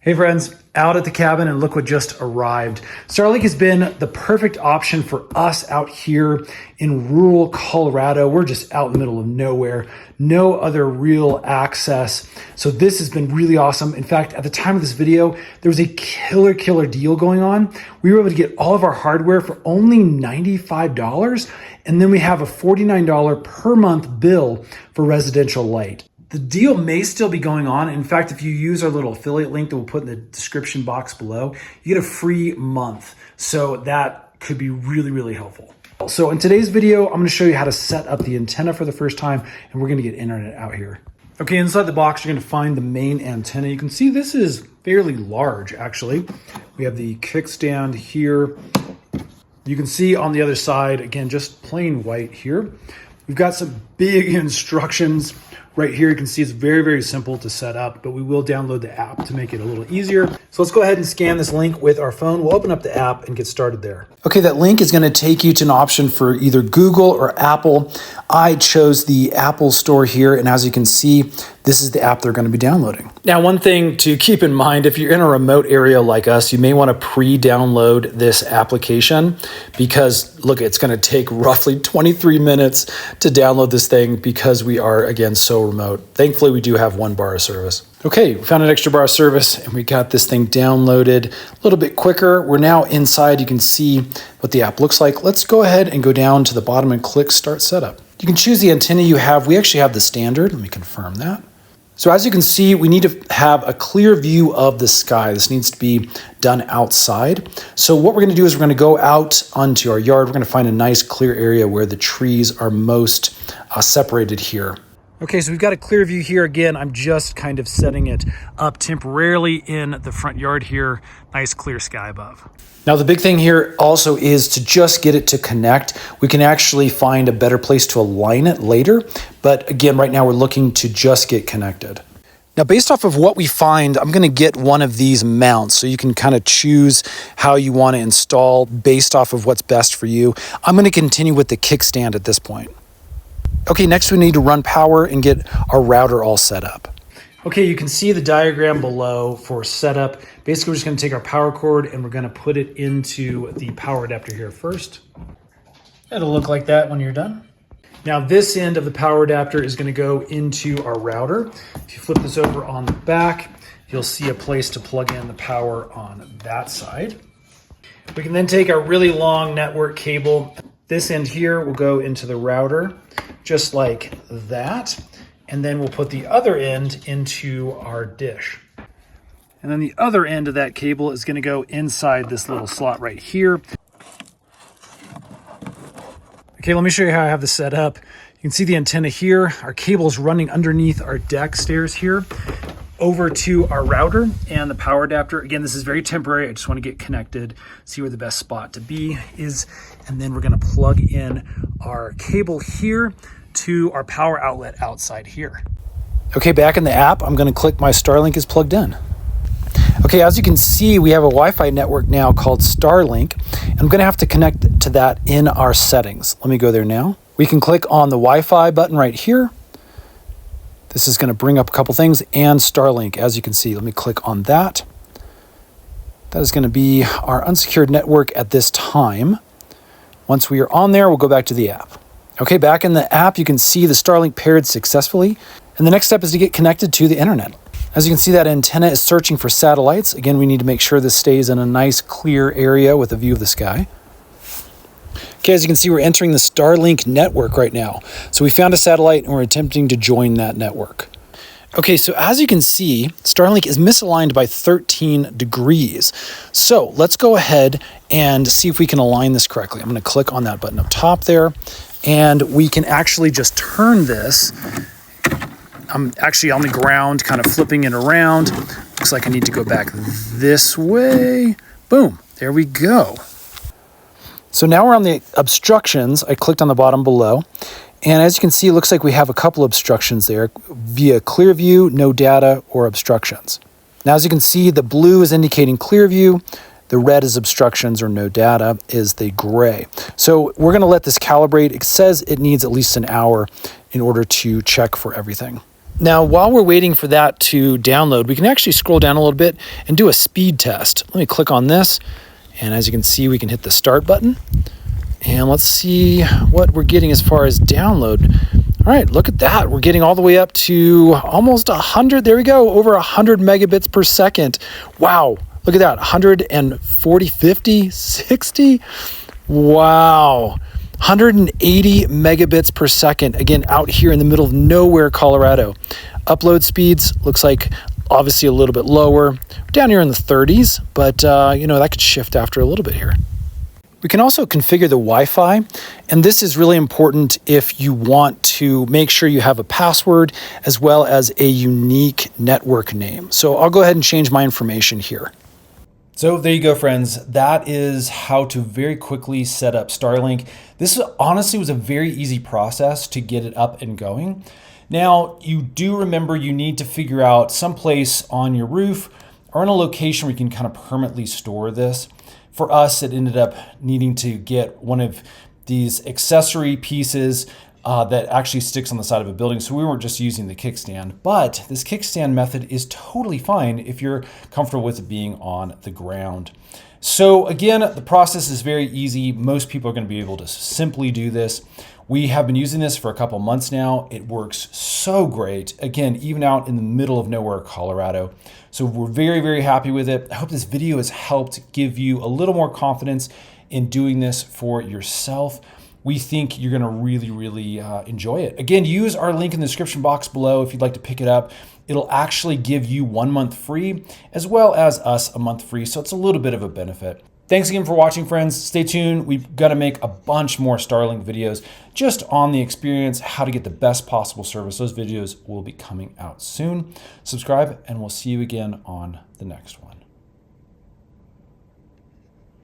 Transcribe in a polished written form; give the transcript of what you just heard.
Hey friends, out at the cabin and look what just arrived. Starlink has been the perfect option for us out here in rural Colorado. We're just out in the middle of nowhere, no other real access. So this has been really awesome. In fact, at the time of this video, there was a killer deal going on. We were able to get all of our hardware for only $95. And then we have a $49 per month bill for residential light. The deal may still be going on. In fact, if you use our little affiliate link that we'll put in the description box below, you get a free month. So that could be really helpful. So in today's video, I'm gonna show you how to set up the antenna for the first time, and we're gonna get internet out here. Okay, inside the box, you're gonna find the main antenna. You can see this is fairly large, actually. We have the kickstand here. You can see on the other side, again, just plain white here. We've got some big instructions right here. You can see it's very simple to set up, but we will download the app to make it a little easier. So let's go ahead and scan this link with our phone. We'll open up the app and get started there. Okay, that link is gonna take you to an option for either Google or Apple. I chose the Apple store here, and as you can see, this is the app they're gonna be downloading. Now, one thing to keep in mind, if you're in a remote area like us, you may wanna pre-download this application because look, it's gonna take roughly 23 minutes to download this thing because we are, again, so remote. Thankfully, we do have 1 bar of service. Okay, we found an extra bar of service and we got this thing downloaded a little bit quicker. We're now inside. You can see what the app looks like. Let's go ahead and go down to the bottom and click Start Setup. You can choose the antenna you have. We actually have the standard. Let me confirm that. So as you can see, we need to have a clear view of the sky. This needs to be done outside. So what we're gonna do is we're gonna go out onto our yard. We're gonna find a nice clear area where the trees are most separated here. Okay, so we've got a clear view here. Again, I'm just kind of setting it up temporarily in the front yard here. Nice clear sky above. Now, the big thing here also is to just get it to connect. We can actually find a better place to align it later. But again, right now we're looking to just get connected. Now, based off of what we find, I'm gonna get one of these mounts so you can kind of choose how you wanna install based off of what's best for you. I'm gonna continue with the kickstand at this point. Okay, next we need to run power and get our router all set up. Okay, you can see the diagram below for setup. Basically, we're just gonna take our power cord and we're gonna put it into the power adapter here first. It'll look like that when you're done. Now, this end of the power adapter is gonna go into our router. If you flip this over on the back, you'll see a place to plug in the power on that side. We can then take our really long network cable. This end here will go into the router, just like that. And then we'll put the other end into our dish. And then the other end of that cable is gonna go inside this little slot right here. Okay, let me show you how I have this set up. You can see the antenna here. Our cable is running underneath our deck stairs here over to our router and the power adapter. Again, this is very temporary. I just want to get connected, see where the best spot to be is. And then we're going to plug in our cable here to our power outlet outside here. Okay, back in the app, I'm going to click my Starlink is plugged in. Okay, as you can see, we have a Wi-Fi network now called Starlink. I'm going to have to connect to that in our settings. Let me go there now. We can click on the Wi-Fi button right here. This is going to bring up a couple things and Starlink, as you can see. Let me click on that. That is going to be our unsecured network at this time. Once we are on there, we'll go back to the app. Okay, back in the app, you can see the Starlink paired successfully. And the next step is to get connected to the internet. As you can see, that antenna is searching for satellites. Again, we need to make sure this stays in a nice clear area with a view of the sky. Okay, as you can see, we're entering the Starlink network right now. So we found a satellite and we're attempting to join that network. Okay, so as you can see, Starlink is misaligned by 13 degrees. So let's go ahead and see if we can align this correctly. I'm gonna click on that button up top there, and we can actually just turn this. I'm actually on the ground, kind of flipping it around. Looks like I need to go back this way. Boom, there we go. So now we're on the obstructions. I clicked on the bottom below. And as you can see, it looks like we have a couple obstructions there via clear view, no data, or obstructions. Now, as you can see, the blue is indicating clear view. The red is obstructions or no data is the gray. So we're gonna let this calibrate. It says it needs at least an hour in order to check for everything. Now, while we're waiting for that to download, we can actually scroll down a little bit and do a speed test. Let me click on this. And as you can see, we can hit the start button. And let's see what we're getting as far as download. All right, look at that. We're getting all the way up to almost 100. There we go, over 100 megabits per second. Wow, look at that, 140, 50, 60. Wow. 180 megabits per second, again, out here in the middle of nowhere, Colorado. Upload speeds, looks like obviously a little bit lower. Down here in the 30s, but that could shift after a little bit here. We can also configure the Wi-Fi, and this is really important if you want to make sure you have a password as well as a unique network name. So I'll go ahead and change my information here. So there you go, friends. That is how to very quickly set up Starlink. This honestly was a very easy process to get it up and going. Now, you do remember you need to figure out some place on your roof or in a location where you can kind of permanently store this. For us, it ended up needing to get one of these accessory pieces that actually sticks on the side of a building. So we weren't just using the kickstand, but this kickstand method is totally fine if you're comfortable with it being on the ground. So again, the process is very easy. Most people are going to be able to simply do this. We have been using this for a couple months now. It works so great. Again, even out in the middle of nowhere, Colorado. So we're very, very happy with it. I hope this video has helped give you a little more confidence in doing this for yourself. We think you're gonna really, really enjoy it. Again, use our link in the description box below if you'd like to pick it up. It'll actually give you 1 month free, as well as us a month free, so it's a little bit of a benefit. Thanks again for watching, friends. Stay tuned. We've got to make a bunch more Starlink videos just on the experience, how to get the best possible service. Those videos will be coming out soon. Subscribe, and we'll see you again on the next one.